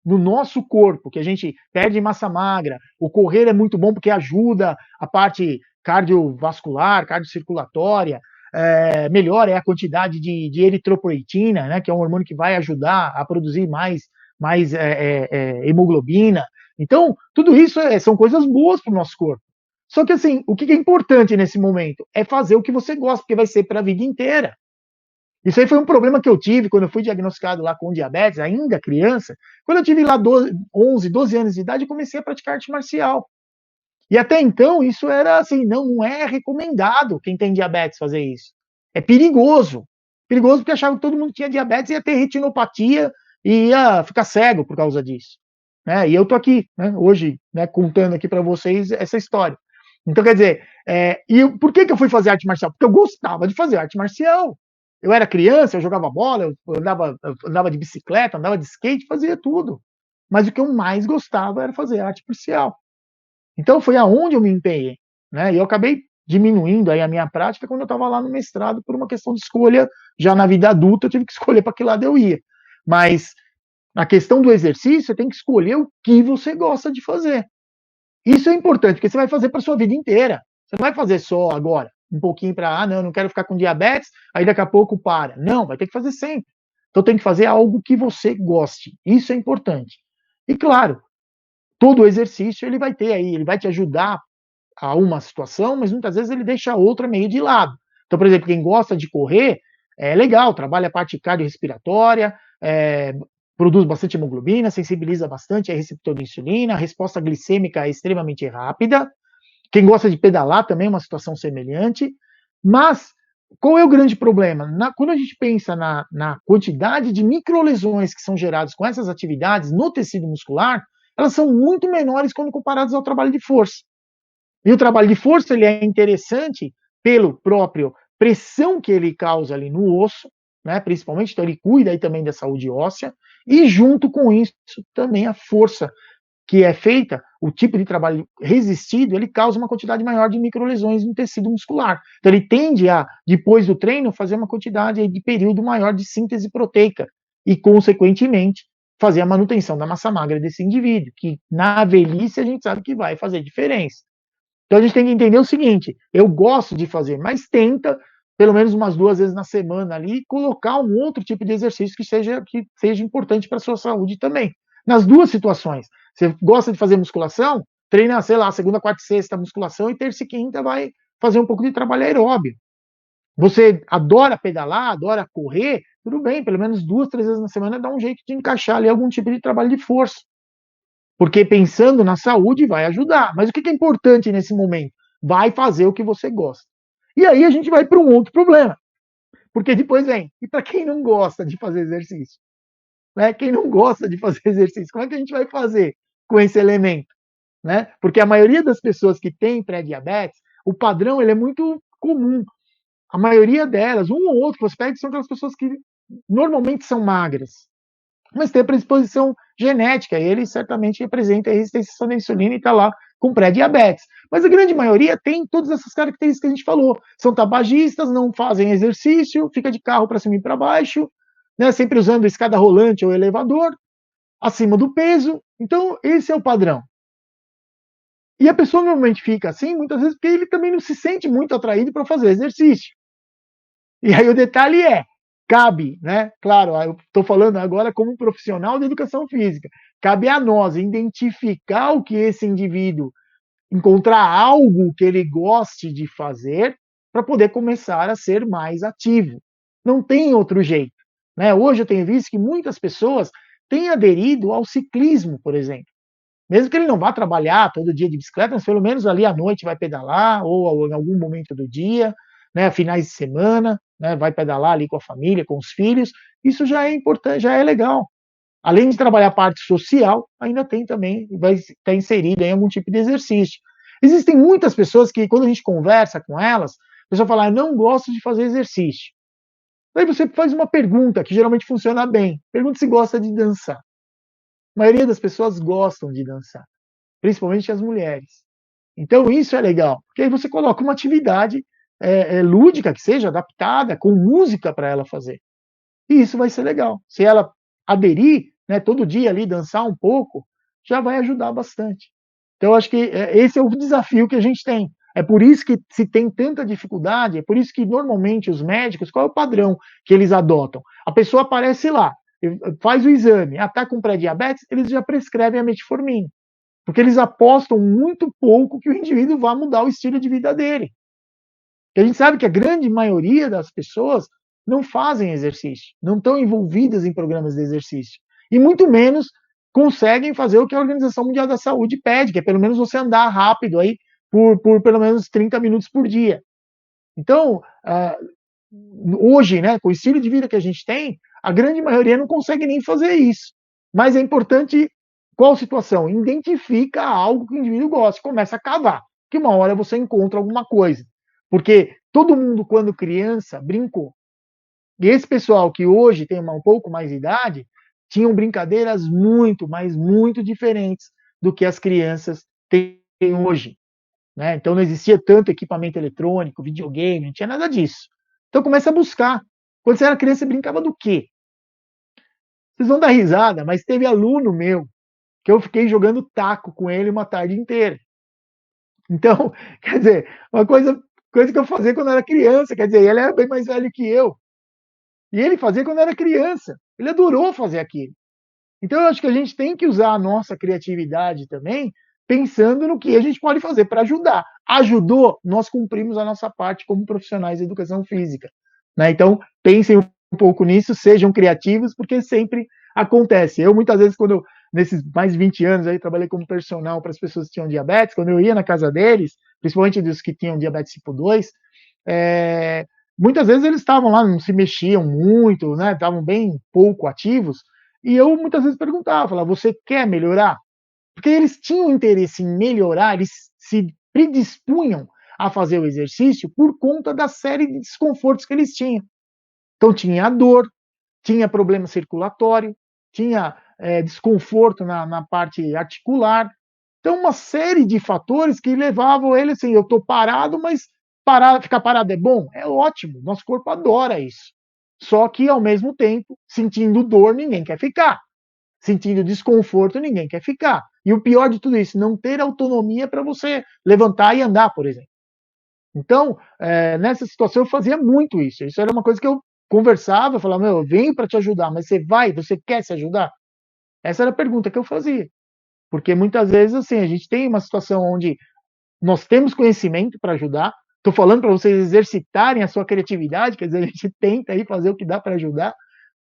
no nosso corpo, que a gente perde massa magra, o correr é muito bom porque ajuda a parte cardiovascular, cardiocirculatória, melhora a quantidade de eritropoetina, né, que é um hormônio que vai ajudar a produzir mais hemoglobina. Então, tudo isso são coisas boas para o nosso corpo. Só que, assim, o que é importante nesse momento é fazer o que você gosta, porque vai ser para a vida inteira. Isso aí foi um problema que eu tive quando eu fui diagnosticado lá com diabetes, ainda criança. Quando eu tive lá 11, 12 anos de idade, eu comecei a praticar arte marcial. E até então, isso era assim, não é recomendado quem tem diabetes fazer isso. É perigoso. Perigoso porque achava que todo mundo que tinha diabetes ia ter retinopatia e ia ficar cego por causa disso. Né? E eu tô aqui, né, hoje, né, contando aqui para vocês essa história. Então, quer dizer, por que eu fui fazer arte marcial? Porque eu gostava de fazer arte marcial. Eu era criança, eu jogava bola, eu andava de bicicleta, andava de skate, fazia tudo. Mas o que eu mais gostava era fazer arte marcial. Então foi aonde eu me empenhei, né? E eu acabei diminuindo aí a minha prática quando eu estava lá no mestrado por uma questão de escolha. Já na vida adulta eu tive que escolher para que lado eu ia. Mas na questão do exercício, você tem que escolher o que você gosta de fazer. Isso é importante, porque você vai fazer para sua vida inteira. Você não vai fazer só agora, um pouquinho para, não quero ficar com diabetes, aí daqui a pouco para. Não, vai ter que fazer sempre. Então tem que fazer algo que você goste. Isso é importante. E claro, todo exercício ele vai ter aí, ele vai te ajudar a uma situação, mas muitas vezes ele deixa a outra meio de lado. Então, por exemplo, quem gosta de correr, é legal, trabalha a parte cardiorrespiratória, produz bastante hemoglobina, sensibiliza bastante a receptor de insulina, a resposta glicêmica é extremamente rápida. Quem gosta de pedalar também é uma situação semelhante. Mas qual é o grande problema? Quando a gente pensa na quantidade de microlesões que são geradas com essas atividades no tecido muscular, elas são muito menores quando comparadas ao trabalho de força. E o trabalho de força ele é interessante pelo próprio pressão que ele causa ali no osso, né, principalmente, então ele cuida aí também da saúde óssea, e junto com isso também a força que é feita, o tipo de trabalho resistido, ele causa uma quantidade maior de microlesões no tecido muscular. Então ele tende a, depois do treino, fazer uma quantidade aí de período maior de síntese proteica e, consequentemente, fazer a manutenção da massa magra desse indivíduo, que na velhice a gente sabe que vai fazer diferença. Então a gente tem que entender o seguinte: eu gosto de fazer, mas tenta, pelo menos umas 2 vezes na semana ali, colocar um outro tipo de exercício que seja importante para a sua saúde também. Nas duas situações. Você gosta de fazer musculação? Treina, sei lá, segunda, quarta e sexta musculação e terça e quinta vai fazer um pouco de trabalho aeróbio. Você adora pedalar, adora correr, tudo bem, pelo menos 2, 3 vezes na semana dá um jeito de encaixar ali algum tipo de trabalho de força. Porque pensando na saúde vai ajudar. Mas o que é importante nesse momento? Vai fazer o que você gosta. E aí a gente vai para um outro problema. Porque depois vem, e para quem não gosta de fazer exercício? Né? Quem não gosta de fazer exercício, como é que a gente vai fazer com esse elemento? Né? Porque a maioria das pessoas que tem pré-diabetes, o padrão ele é muito comum. A maioria delas, um ou outro que você pega, são aquelas pessoas que normalmente são magras, mas tem a predisposição genética, e ele certamente representa a resistência à insulina e está lá com pré-diabetes. Mas a grande maioria tem todas essas características que a gente falou. São tabagistas, não fazem exercício, fica de carro para cima e para baixo, né, sempre usando escada rolante ou elevador, acima do peso. Então, esse é o padrão. E a pessoa normalmente fica assim, muitas vezes, porque ele também não se sente muito atraído para fazer exercício. E aí o detalhe é, cabe, né? Claro, eu estou falando agora como profissional de educação física. Cabe a nós identificar o que esse indivíduo, encontrar algo que ele goste de fazer para poder começar a ser mais ativo. Não tem outro jeito. Né? Hoje eu tenho visto que muitas pessoas têm aderido ao ciclismo, por exemplo. Mesmo que ele não vá trabalhar todo dia de bicicleta, mas pelo menos ali à noite vai pedalar, ou em algum momento do dia, né, finais de semana, né, vai pedalar ali com a família, com os filhos. Isso já é importante, já é legal. Além de trabalhar a parte social, ainda tem também, vai estar inserido em algum tipo de exercício. Existem muitas pessoas que, quando a gente conversa com elas, a pessoa fala, eu não gosto de fazer exercício. Aí você faz uma pergunta, que geralmente funciona bem. Pergunta se gosta de dançar. A maioria das pessoas gostam de dançar, principalmente as mulheres. Então isso é legal, porque aí você coloca uma atividade lúdica, que seja adaptada, com música para ela fazer. E isso vai ser legal. Se ela aderir, né, todo dia ali, dançar um pouco, já vai ajudar bastante. Então, eu acho que esse é o desafio que a gente tem. É por isso que se tem tanta dificuldade, é por isso que normalmente os médicos, qual é o padrão que eles adotam? A pessoa aparece lá, faz o exame, está com pré-diabetes, eles já prescrevem a metformina. Porque eles apostam muito pouco que o indivíduo vá mudar o estilo de vida dele. E a gente sabe que a grande maioria das pessoas não fazem exercício, não estão envolvidas em programas de exercício. E muito menos conseguem fazer o que a Organização Mundial da Saúde pede, que é pelo menos você andar rápido aí por pelo menos 30 minutos por dia. Então, hoje, né, com o estilo de vida que a gente tem, a grande maioria não consegue nem fazer isso. Mas é importante, qual situação? Identifica algo que o indivíduo gosta, começa a cavar, que uma hora você encontra alguma coisa. Porque todo mundo, quando criança, brincou. E esse pessoal que hoje tem um pouco mais de idade, tinham brincadeiras muito, mas muito diferentes do que as crianças têm hoje. Né? Então não existia tanto equipamento eletrônico, videogame, não tinha nada disso. Então começa a buscar. Quando você era criança, você brincava do quê? Vocês vão dar risada, mas teve aluno meu que eu fiquei jogando taco com ele uma tarde inteira. Então, quer dizer, uma coisa que eu fazia quando eu era criança, quer dizer, ele era bem mais velho que eu. E ele fazia quando era criança. Ele adorou fazer aquilo. Então, eu acho que a gente tem que usar a nossa criatividade também, pensando no que a gente pode fazer para ajudar. Ajudou, nós cumprimos a nossa parte como profissionais de educação física. Né? Então, pensem um pouco nisso, sejam criativos, porque sempre acontece. Eu, muitas vezes, nesses mais de 20 anos, aí, trabalhei como personal para as pessoas que tinham diabetes, quando eu ia na casa deles, principalmente dos que tinham diabetes tipo 2, é, muitas vezes eles estavam lá, não se mexiam muito, né? Estavam bem pouco ativos, e eu muitas vezes perguntava, falava, você quer melhorar? Porque eles tinham interesse em melhorar, eles se predispunham a fazer o exercício por conta da série de desconfortos que eles tinham. Então tinha dor, tinha problema circulatório, tinha desconforto na parte articular. Então, uma série de fatores que levavam ele assim, eu estou parado, mas ficar parado é bom? É ótimo, nosso corpo adora isso. Só que, ao mesmo tempo, sentindo dor, ninguém quer ficar. Sentindo desconforto, ninguém quer ficar. E o pior de tudo isso, não ter autonomia para você levantar e andar, por exemplo. Então, nessa situação, eu fazia muito isso. Isso era uma coisa que eu conversava, eu falava, meu, eu venho para te ajudar, mas você vai, você quer se ajudar? Essa era a pergunta que eu fazia. Porque muitas vezes, assim, a gente tem uma situação onde nós temos conhecimento para ajudar. Estou falando para vocês exercitarem a sua criatividade, quer dizer, a gente tenta aí fazer o que dá para ajudar,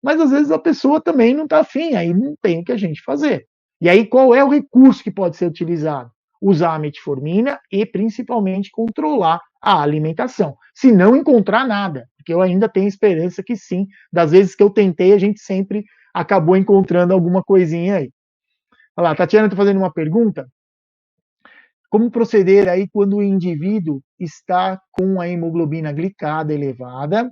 mas às vezes a pessoa também não está afim, aí não tem o que a gente fazer. E aí qual é o recurso que pode ser utilizado? Usar a metformina e principalmente controlar a alimentação. Se não encontrar nada, porque eu ainda tenho esperança que sim, das vezes que eu tentei, a gente sempre acabou encontrando alguma coisinha aí. Olha lá, a Tatiana está fazendo uma pergunta. Como proceder aí quando o indivíduo está com a hemoglobina glicada elevada,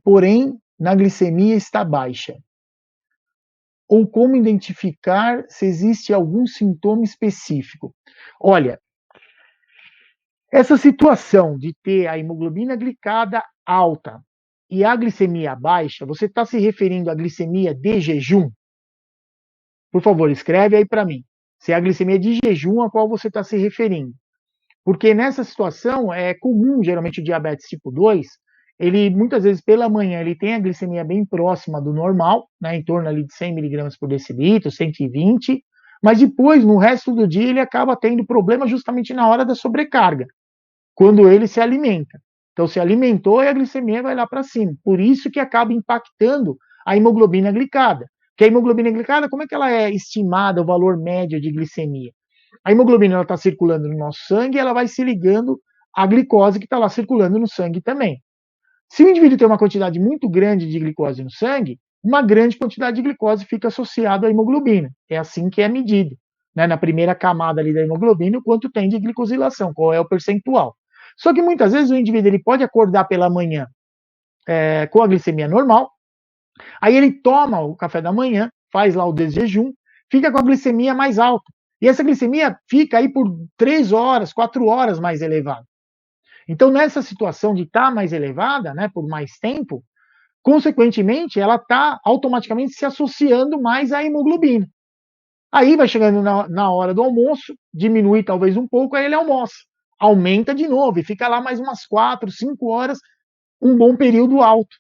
porém na glicemia está baixa? Ou como identificar se existe algum sintoma específico? Olha, essa situação de ter a hemoglobina glicada alta e a glicemia baixa, você está se referindo à glicemia de jejum? Por favor, escreve aí para mim. Se é a glicemia de jejum a qual você está se referindo. Porque nessa situação é comum, geralmente o diabetes tipo 2, ele muitas vezes pela manhã ele tem a glicemia bem próxima do normal, né, em torno ali de 100 miligramas por decilitro, 120, mas depois, no resto do dia, ele acaba tendo problema justamente na hora da sobrecarga, quando ele se alimenta. Então, se alimentou e a glicemia vai lá para cima. Por isso que acaba impactando a hemoglobina glicada. Que a hemoglobina glicada, como é que ela é estimada, o valor médio de glicemia? A hemoglobina está circulando no nosso sangue e ela vai se ligando à glicose que está lá circulando no sangue também. Se o indivíduo tem uma quantidade muito grande de glicose no sangue, uma grande quantidade de glicose fica associada à hemoglobina. É assim que é medido. Né? Na primeira camada ali da hemoglobina, o quanto tem de glicosilação, qual é o percentual. Só que muitas vezes o indivíduo ele pode acordar pela manhã com a glicemia normal, aí ele toma o café da manhã, faz lá o desjejum, fica com a glicemia mais alta. E essa glicemia fica aí por 3 horas, 4 horas mais elevada. Então, nessa situação de estar mais elevada, né, por mais tempo, consequentemente, ela está automaticamente se associando mais à hemoglobina. Aí vai chegando na hora do almoço, diminui talvez um pouco, aí ele almoça. Aumenta de novo e fica lá mais umas 4, 5 horas, um bom período alto.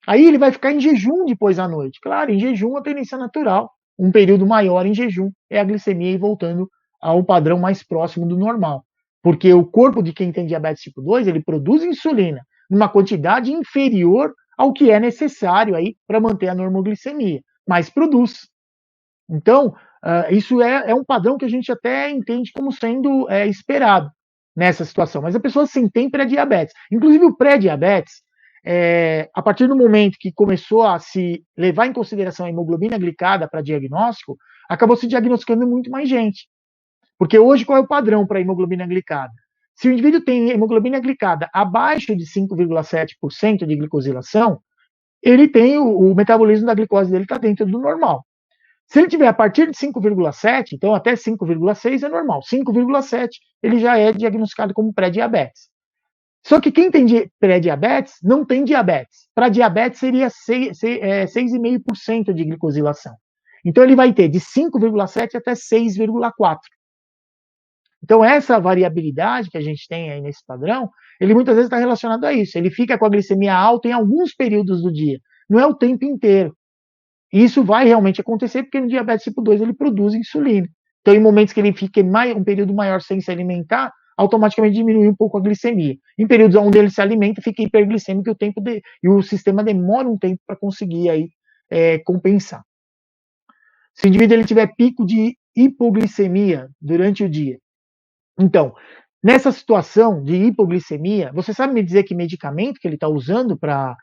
Aí ele vai ficar em jejum depois à noite. Claro, em jejum a tendência natural. Um período maior em jejum é a glicemia ir voltando ao padrão mais próximo do normal. Porque o corpo de quem tem diabetes tipo 2, ele produz insulina numa quantidade inferior ao que é necessário aí para manter a normoglicemia, mas produz. Então, isso é um padrão que a gente até entende como sendo esperado nessa situação. Mas a pessoa sim tem pré-diabetes. Inclusive o pré-diabetes, a partir do momento que começou a se levar em consideração a hemoglobina glicada para diagnóstico, acabou se diagnosticando muito mais gente. Porque hoje qual é o padrão para a hemoglobina glicada? Se o indivíduo tem hemoglobina glicada abaixo de 5,7% de glicosilação, ele tem o metabolismo da glicose dele está dentro do normal. Se ele tiver a partir de 5,7, então até 5,6 é normal. 5,7 ele já é diagnosticado como pré-diabetes. Só que quem tem pré-diabetes não tem diabetes. Para diabetes seria 6,5% de glicosilação. Então ele vai ter de 5,7 até 6,4. Então essa variabilidade que a gente tem aí nesse padrão, ele muitas vezes está relacionado a isso. Ele fica com a glicemia alta em alguns períodos do dia, não é o tempo inteiro. E isso vai realmente acontecer porque no diabetes tipo 2 ele produz insulina. Então, em momentos que ele fica um período maior sem se alimentar, automaticamente diminui um pouco a glicemia. Em períodos onde ele se alimenta, fica hiperglicêmico e o sistema demora um tempo para conseguir aí, compensar. Se o indivíduo ele tiver pico de hipoglicemia durante o dia, então, nessa situação de hipoglicemia, você sabe me dizer que medicamento que ele está usando para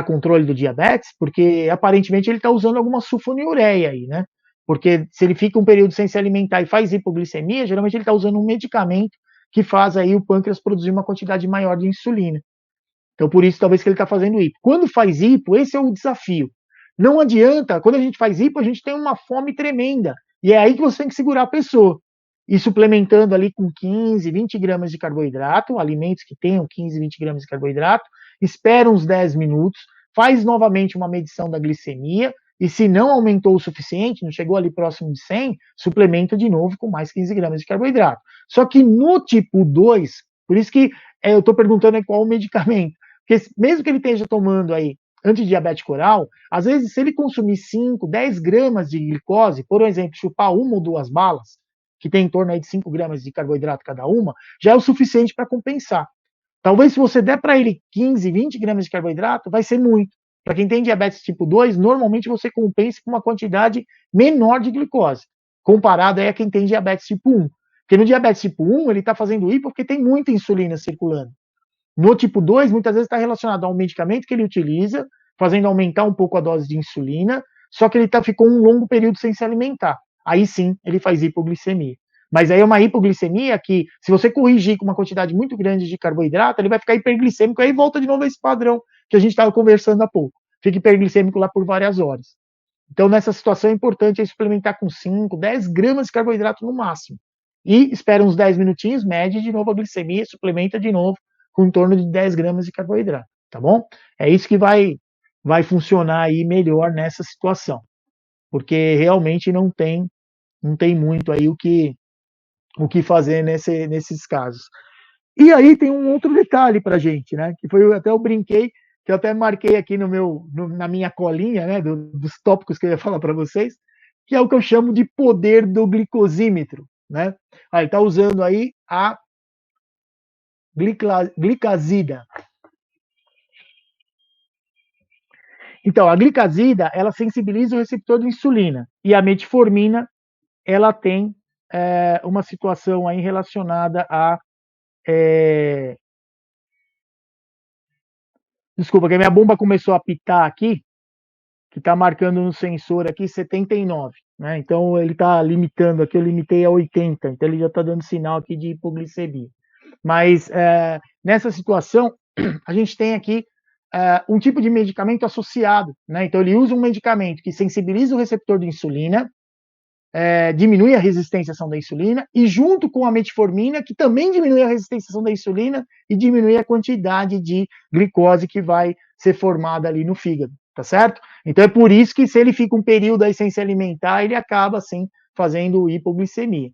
controle do diabetes? Porque aparentemente ele está usando alguma sulfonilureia aí, né? Porque se ele fica um período sem se alimentar e faz hipoglicemia, geralmente ele está usando um medicamento que faz aí o pâncreas produzir uma quantidade maior de insulina. Então, por isso, talvez que ele está fazendo hipo. Quando faz hipo, esse é o desafio. Não adianta, quando a gente faz hipo, a gente tem uma fome tremenda. E é aí que você tem que segurar a pessoa. E suplementando ali com 15, 20 gramas de carboidrato, alimentos que tenham 15, 20 gramas de carboidrato, espera uns 10 minutos, faz novamente uma medição da glicemia, e se não aumentou o suficiente, não chegou ali próximo de 100, suplementa de novo com mais 15 gramas de carboidrato. Só que no tipo 2, por isso que eu estou perguntando qual o medicamento, porque mesmo que ele esteja tomando aí antidiabético oral, às vezes se ele consumir 5, 10 gramas de glicose, por exemplo, chupar uma ou duas balas, que tem em torno aí de 5 gramas de carboidrato cada uma, já é o suficiente para compensar. Talvez se você der para ele 15, 20 gramas de carboidrato, vai ser muito. Para quem tem diabetes tipo 2, normalmente você compensa com uma quantidade menor de glicose, comparado aí a quem tem diabetes tipo 1. Porque no diabetes tipo 1, ele está fazendo hipo porque tem muita insulina circulando. No tipo 2, muitas vezes está relacionado ao medicamento que ele utiliza, fazendo aumentar um pouco a dose de insulina, só que ele ficou um longo período sem se alimentar. Aí sim, ele faz hipoglicemia. Mas aí é uma hipoglicemia que, se você corrigir com uma quantidade muito grande de carboidrato, ele vai ficar hiperglicêmico, aí volta de novo a esse padrão que a gente estava conversando há pouco. Fica hiperglicêmico lá por várias horas. Então, nessa situação, é importante suplementar com 5, 10 gramas de carboidrato no máximo. E espera uns 10 minutinhos, mede de novo a glicemia, suplementa de novo com em torno de 10 gramas de carboidrato, tá bom? É isso que vai funcionar aí melhor nessa situação, porque realmente não tem muito aí o que fazer nesses casos. E aí tem um outro detalhe para gente, né? Que foi até eu brinquei, que eu até marquei aqui na minha colinha, né? Dos tópicos que eu ia falar para vocês, que é o que eu chamo de poder do glicosímetro, né? Aí tá usando aí a glicazida. Então, a glicazida, ela sensibiliza o receptor de insulina, e a metformina, ela tem uma situação aí relacionada a... Desculpa, que a minha bomba começou a apitar aqui, que está marcando no sensor aqui 79, né? Então ele está limitando aqui, eu limitei a 80, então ele já está dando sinal aqui de hipoglicemia. Mas nessa situação, a gente tem aqui um tipo de medicamento associado, né? Então ele usa um medicamento que sensibiliza o receptor de insulina, diminui a resistência à ação da insulina, e junto com a metformina, que também diminui a resistência à ação da insulina e diminui a quantidade de glicose que vai ser formada ali no fígado, tá certo? Então é por isso que se ele fica um período aí sem se alimentar, ele acaba, assim, fazendo hipoglicemia.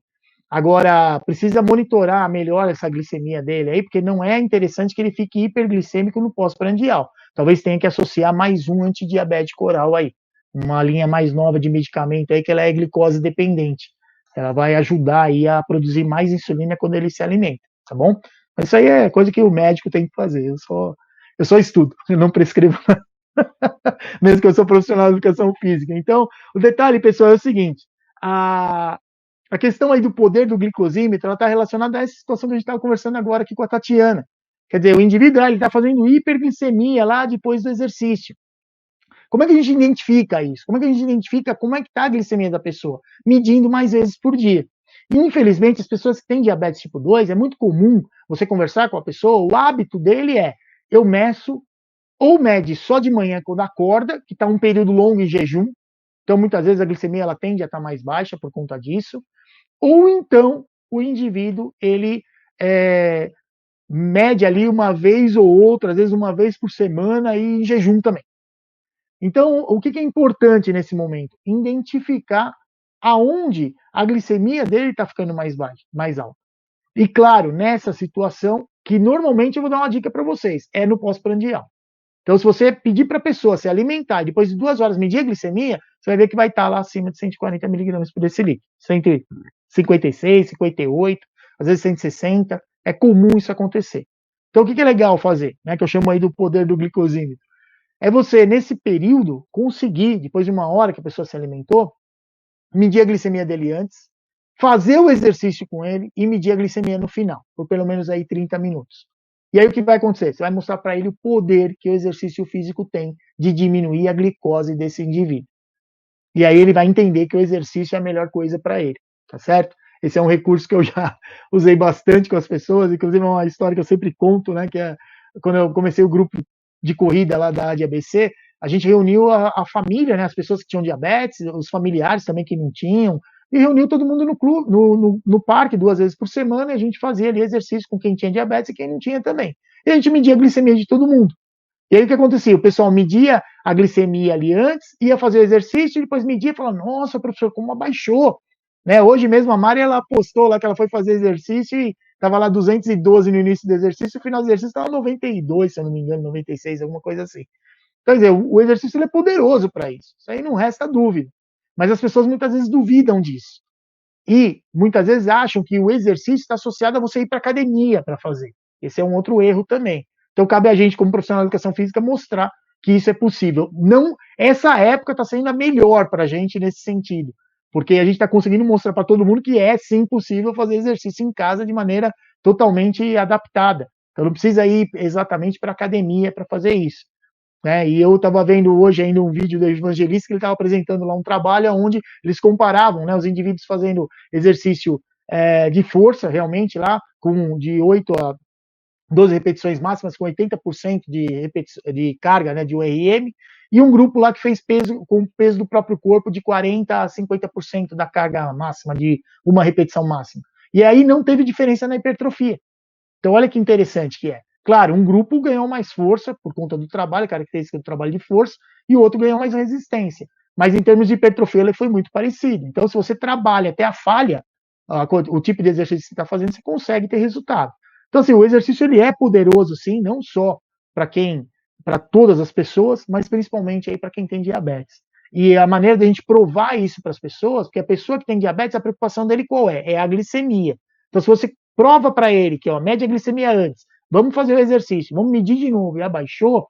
Agora, precisa monitorar melhor essa glicemia dele aí, porque não é interessante que ele fique hiperglicêmico no pós-prandial. Talvez tenha que associar mais um antidiabético oral aí, uma linha mais nova de medicamento aí, que ela é glicose dependente. Ela vai ajudar aí a produzir mais insulina quando ele se alimenta, tá bom? Mas isso aí é coisa que o médico tem que fazer. Eu só estudo, eu não prescrevo nada. Mesmo que eu sou profissional de educação física. Então, o detalhe, pessoal, é o seguinte: a questão aí do poder do glicosímetro, ela está relacionada a essa situação que a gente estava conversando agora aqui com a Tatiana. Quer dizer, o indivíduo ele está fazendo hiperglicemia lá depois do exercício. Como é que a gente identifica isso? Como é que a gente identifica como é que está a glicemia da pessoa? Medindo mais vezes por dia. Infelizmente, as pessoas que têm diabetes tipo 2, é muito comum você conversar com a pessoa, o hábito dele é, eu meço, ou mede só de manhã quando acorda, que está um período longo em jejum, então muitas vezes a glicemia ela tende a estar mais baixa por conta disso, ou então o indivíduo ele mede ali uma vez ou outra, às vezes uma vez por semana e em jejum também. Então, o que é importante nesse momento? Identificar aonde a glicemia dele está ficando mais baixa, mais alta. E claro, nessa situação, que normalmente eu vou dar uma dica para vocês, é no pós-prandial. Então, se você pedir para a pessoa se alimentar e depois de 2 horas medir a glicemia, você vai ver que vai estar lá acima de 140 miligramas por decilitro. 156, 58, às vezes 160. É comum isso acontecer. Então, o que é legal fazer? Né, que eu chamo aí do poder do glicosímetro. É você, nesse período, conseguir, depois de 1 hora que a pessoa se alimentou, medir a glicemia dele antes, fazer o exercício com ele e medir a glicemia no final, por pelo menos aí 30 minutos. E aí o que vai acontecer? Você vai mostrar para ele o poder que o exercício físico tem de diminuir a glicose desse indivíduo. E aí ele vai entender que o exercício é a melhor coisa para ele, tá certo? Esse é um recurso que eu já usei bastante com as pessoas, inclusive é uma história que eu sempre conto, né, que é quando eu comecei o grupo de corrida lá da ADABC, a gente reuniu a família, né, as pessoas que tinham diabetes, os familiares também que não tinham, e reuniu todo mundo no clube, no parque 2 vezes por semana, e a gente fazia ali exercício com quem tinha diabetes e quem não tinha também. E a gente media a glicemia de todo mundo. E aí o que acontecia? O pessoal media a glicemia ali antes, ia fazer o exercício, e depois media e falava, nossa, professor, como abaixou. Né? Hoje mesmo a Mari, ela postou lá que ela foi fazer exercício e estava lá 212 no início do exercício, no final do exercício estava 92, se eu não me engano, 96, alguma coisa assim. Então, quer dizer, o exercício ele é poderoso para isso. Isso aí não resta dúvida. Mas as pessoas muitas vezes duvidam disso. E muitas vezes acham que o exercício está associado a você ir para academia para fazer. Esse é um outro erro também. Então cabe a gente, como profissional de educação física, mostrar que isso é possível. Não, essa época está sendo a melhor para a gente nesse sentido, porque a gente está conseguindo mostrar para todo mundo que é sim possível fazer exercício em casa de maneira totalmente adaptada. Então não precisa ir exatamente para academia para fazer isso. Né? E eu estava vendo hoje ainda um vídeo do Evangelista que ele estava apresentando lá um trabalho onde eles comparavam, né, os indivíduos fazendo exercício de força realmente lá, com de 8 a 12 repetições máximas, com 80% de carga, né, de URM, e um grupo lá que fez peso com o peso do próprio corpo de 40 a 50% da carga máxima, de uma repetição máxima. E aí não teve diferença na hipertrofia. Então, olha que interessante que é. Claro, um grupo ganhou mais força por conta do trabalho, característica do trabalho de força, e o outro ganhou mais resistência. Mas em termos de hipertrofia, ele foi muito parecido. Então, se você trabalha até a falha, o tipo de exercício que você está fazendo, você consegue ter resultado. Então, assim, o exercício ele é poderoso, sim, não só para todas as pessoas, mas principalmente aí para quem tem diabetes. E a maneira de a gente provar isso para as pessoas, porque a pessoa que tem diabetes, a preocupação dele qual é? É a glicemia. Então, se você prova para ele que, ó, mede a glicemia antes, vamos fazer o exercício, vamos medir de novo e abaixou,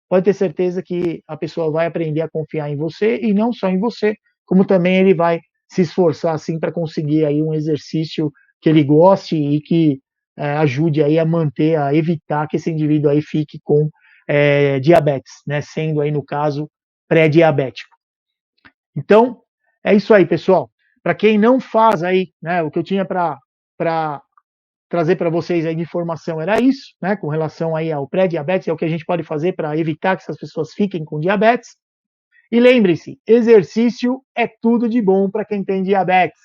pode ter certeza que a pessoa vai aprender a confiar em você e não só em você, como também ele vai se esforçar assim para conseguir aí um exercício que ele goste e que ajude aí a manter, a evitar que esse indivíduo aí fique com diabetes, né, sendo aí no caso pré-diabético. Então, é isso aí, pessoal. Para quem não faz aí, né, o que eu tinha para trazer para vocês aí de informação era isso, né, com relação aí ao pré-diabetes, é o que a gente pode fazer para evitar que essas pessoas fiquem com diabetes. E lembre-se, exercício é tudo de bom para quem tem diabetes.